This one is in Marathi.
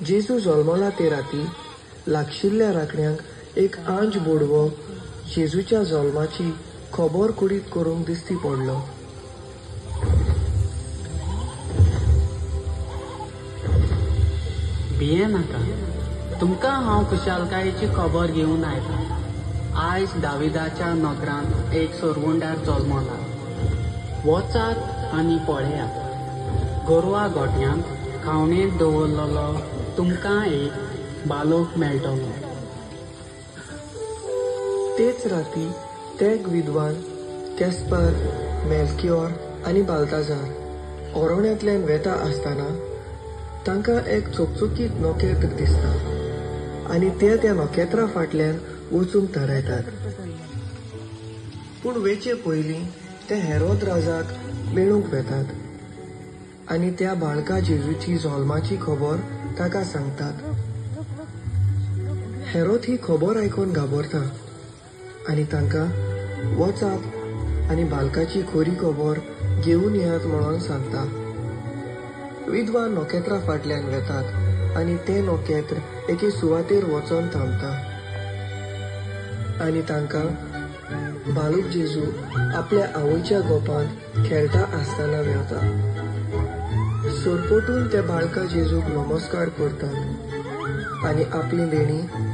जेजू जल्मला ते राती लागशिल्ल्या राखण्यांक एक आंज बोडवो जेजूच्या जल्माची खबर कुडीत करूंक दिसती पडलो. भिये नाका, तुमकां हांव खुशालकायेची खबर घेवन आयला. आयज दाविदाच्या नगरांत एक सोरवुंडार जल्मला. वचात आनी पळयात, गोरवां गोठ्यांत खावणेंत दवरलेलो तुमकां एक बालोक मेळटलो. तेच राती तेग विद्वान कॅस्पर, मेल्कियोर आनी बाल्ताजार ओरोण्यांतल्यान वेता आसतना तांकां एक चकचकीत नोकेत्र दिसता आनी ते त्या नोकेत्रा फाटल्यान वचूंक थारायतात. पूण वेचे पयलीं ते हेरोद राजाक मेळूंक वेतात आनी त्या बाळका जेजूची जल्माची खबर ताका सांगतात. हेरोद ही खबर आयकून घाबरता आनी तांकां वचात आनी बालकाची खरी खबर घेवन येयात म्हणून सांगता. विद्वान नोकेत्रा फाटल्यान वेतात आनी ते नोकेत्र एके सुवातेर वचोन थांबता आनी तांकां बालूक जेजू आपल्या आवयच्या गोपांत खेळटा आसतना मेवता. सरपटून ते बाळका जेजूक नमस्कार करतात आनी आपली लेणी